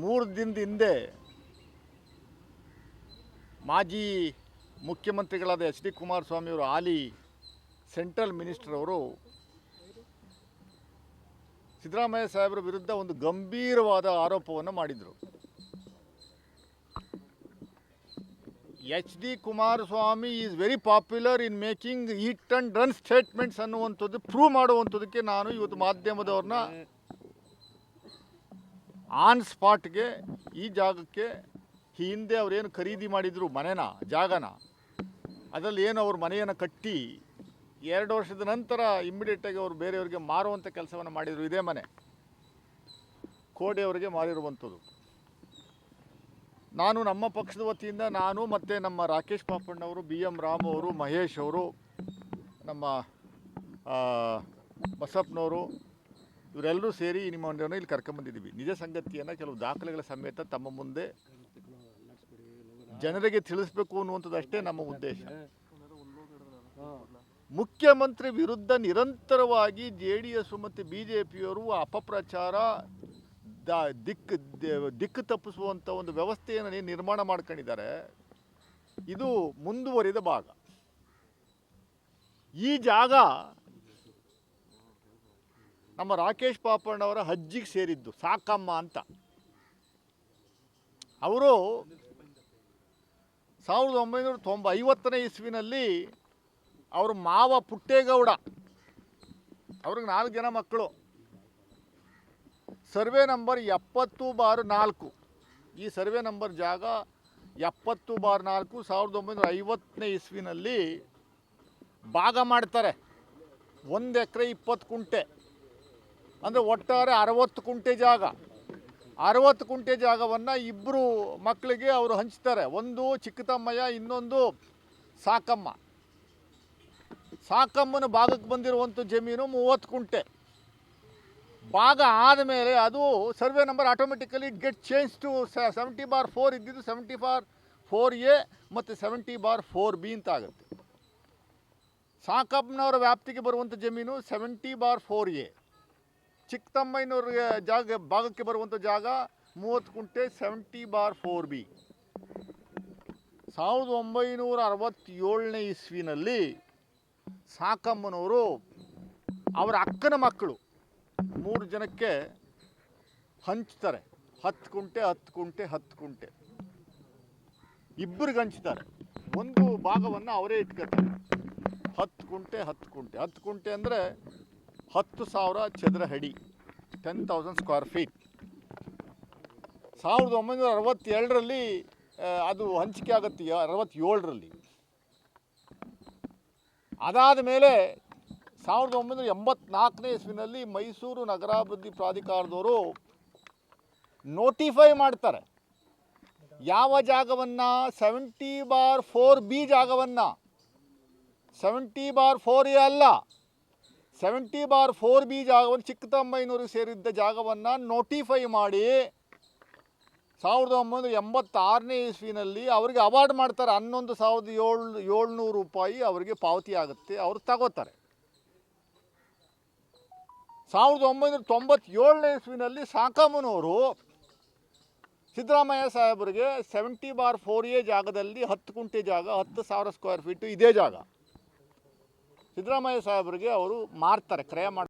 3 ದಿನದ ಹಿಂದೆ ಮಾಜಿ ಮುಖ್ಯಮಂತ್ರಿಗಳಾದ ಎಚ್ ಡಿ ಕುಮಾರಸ್ವಾಮಿ ಅವರು ಹಾಲಿ ಸೆಂಟ್ರಲ್ ಮಿನಿಸ್ಟರ್ ಅವರು ಸಿದ್ದರಾಮಯ್ಯ ಸಾಹೇಬರ ವಿರುದ್ಧ ಒಂದು ಗಂಭೀರವಾದ ಆರೋಪವನ್ನು ಮಾಡಿದರು. H D Kumaraswamy is very popular in making hit and run statements ಅನ್ನುವಂಥದ್ದು ಪ್ರೂವ್ ಮಾಡುವಂಥದ್ದಕ್ಕೆ ನಾನು ಇವತ್ತು ಮಾಧ್ಯಮದವ್ರನ್ನ ಆನ್ ಸ್ಪಾಟ್ಗೆ ಈ ಜಾಗಕ್ಕೆ ಹಿಂದೆ ಅವರೇನು ಖರೀದಿ ಮಾಡಿದರು ಮನೆನ ಜಾಗನ, ಅದರಲ್ಲಿ ಏನು ಅವ್ರ ಮನೆಯನ್ನು ಕಟ್ಟಿ 2 ವರ್ಷದ ನಂತರ ಇಮ್ಮಿಡಿಯೇಟಾಗಿ ಅವರು ಬೇರೆಯವರಿಗೆ ಮಾರುವಂಥ ಕೆಲಸವನ್ನು ಮಾಡಿದರು. ಇದೇ ಮನೆ ಕೋಡೆಯವರಿಗೆ ಮಾರಿರುವಂಥದ್ದು. ನಾನು ನಮ್ಮ ಪಕ್ಷದ ವತಿಯಿಂದ ನಾನು ಮತ್ತು ನಮ್ಮ ರಾಕೇಶ್ ಪಾಪಣ್ಣವರು, ಬಿ ಎಂ ರಾಮು ಅವರು, ಮಹೇಶ್ ಅವರು, ನಮ್ಮ ಬಸಪ್ಪನವರು ಇವರೆಲ್ಲರೂ ಸೇರಿ ನಿಮ್ಮನ್ನು ಇಲ್ಲಿ ಕರ್ಕೊಂಬಂದಿದ್ದೀವಿ. ನಿಜ ಸಂಗತಿಯನ್ನು ಕೆಲವು ದಾಖಲೆಗಳ ಸಮೇತ ತಮ್ಮ ಮುಂದೆ ಜನರಿಗೆ ತಿಳಿಸ್ಬೇಕು ಅನ್ನುವಂಥದ್ದಷ್ಟೇ ನಮ್ಮ ಉದ್ದೇಶ. ಮುಖ್ಯಮಂತ್ರಿ ವಿರುದ್ಧ ನಿರಂತರವಾಗಿ JDS ಮತ್ತು BJPಯವರು ಅಪಪ್ರಚಾರ ದಿಕ್ಕು ತಪ್ಪಿಸುವಂಥ ಒಂದು ವ್ಯವಸ್ಥೆಯನ್ನು ನಿರ್ಮಾಣ ಮಾಡ್ಕೊಂಡಿದ್ದಾರೆ. ಇದು ಮುಂದುವರಿದ ಭಾಗ. ಈ ಜಾಗ ನಮ್ಮ ರಾಕೇಶ್ ಪಾಪಣ್ಣವರ ಅಜ್ಜಿಗೆ ಸೇರಿದ್ದು, ಸಾಕಮ್ಮ ಅಂತ. ಅವರು 1950ನೇ ಇಸ್ವಿನಲ್ಲಿ ಅವ್ರ ಮಾವ ಪುಟ್ಟೇಗೌಡ, ಅವ್ರಿಗೆ 4 ಜನ ಮಕ್ಕಳು, ಸರ್ವೆ ನಂಬರ್ 70/4, ಈ ಸರ್ವೆ ನಂಬರ್ ಜಾಗ 70/4 1950ನೇ ಇಸ್ವಿನಲ್ಲಿ ಭಾಗ ಮಾಡ್ತಾರೆ. 1 ಎಕರೆ 20 ಕುಂಟೆ, ಅಂದರೆ ಒಟ್ಟಾರೆ 60 ಕುಂಟೆ ಜಾಗ. 60 ಕುಂಟೆ ಜಾಗವನ್ನು 2 ಮಕ್ಕಳಿಗೆ ಅವರು ಹಂಚ್ತಾರೆ. ಒಂದು ಚಿಕ್ಕತಮ್ಮಯ್ಯ, ಇನ್ನೊಂದು ಸಾಕಮ್ಮ. ಸಾಕಮ್ಮನ ಭಾಗಕ್ಕೆ ಬಂದಿರುವಂಥ ಜಮೀನು 30 ಕುಂಟೆ. ಭಾಗ ಆದಮೇಲೆ ಅದು survey number automatically it get change to 70/4 ಇದ್ದಿದ್ದು 70/4A ಮತ್ತು 70/4B ಅಂತ ಆಗುತ್ತೆ. ಸಾಕಮ್ಮನವರ ವ್ಯಾಪ್ತಿಗೆ ಬರುವಂಥ ಜಮೀನು 70/4A. ಚಿಕ್ಕತಮ್ಮಯ್ಯನವ್ರಿಗೆ ಭಾಗಕ್ಕೆ ಬರುವಂಥ ಜಾಗ 30 ಕುಂಟೆ 70/4B. 1967ನೇ ಇಸ್ವಿನಲ್ಲಿ ಸಾಕಮ್ಮನವರು ಅವರ ಅಕ್ಕನ ಮಕ್ಕಳು 3 ಜನಕ್ಕೆ ಹಂಚ್ತಾರೆ. 10 ಕುಂಟೆ 10 ಕುಂಟೆ 10 ಕುಂಟೆ ಇಬ್ಬರಿಗೆ ಹಂಚ್ತಾರೆ. ಒಂದು ಭಾಗವನ್ನು ಅವರೇ ಇಟ್ಕೊತಾರೆ. 10 ಕುಂಟೆ 10 ಕುಂಟೆ 10 ಕುಂಟೆ ಅಂದರೆ 10,000 ಚದರ ಅಡಿ, 10,000 ಸ್ಕ್ವೇರ್ ಫೀಟ್. 1962ರಲ್ಲಿ ಅದು ಹಂಚಿಕೆ ಆಗುತ್ತೆ, 67ರಲ್ಲಿ. ಅದಾದ ಮೇಲೆ 1984ನೇ ಇಸ್ವಿನಲ್ಲಿ ಮೈಸೂರು ನಗರಾಭಿವೃದ್ಧಿ ಪ್ರಾಧಿಕಾರದವರು ನೋಟಿಫೈ ಮಾಡ್ತಾರೆ. ಯಾವ ಜಾಗವನ್ನು? 70/4B ಜಾಗವನ್ನು, 70/4A ಅಲ್ಲ, 70/4B ಜಾಗವನ್ನು, ಚಿಕ್ಕತಮ್ಮಯ್ಯನವ್ರಿಗೆ ಸೇರಿದ್ದ ಜಾಗವನ್ನು ನೋಟಿಫೈ ಮಾಡಿ 1986ನೇ ಇಸ್ವಿನಲ್ಲಿ ಅವರಿಗೆ ಅವಾರ್ಡ್ ಮಾಡ್ತಾರೆ. 11,700 ರೂಪಾಯಿ ಅವರಿಗೆ ಪಾವತಿ ಆಗುತ್ತೆ, ಅವರು ತಗೋತಾರೆ. 1997ನೇ ಇಸ್ವಿನಲ್ಲಿ ಸಾಕಮ್ಮನವರು ಸಿದ್ದರಾಮಯ್ಯ ಸಾಹೇಬರಿಗೆ 70/4A ಜಾಗದಲ್ಲಿ 10 ಕುಂಟೆ ಜಾಗ, 10,000 ಸ್ಕ್ವೇರ್ ಫೀಟು ಇದೇ ಜಾಗ ಸಿದ್ದರಾಮಯ್ಯ ಸಾಹೇಬರಿಗೆ ಅವರು ಮಾರ್ತಾರೆ, ಕ್ರಯ ಮಾಡ್ತಾರೆ.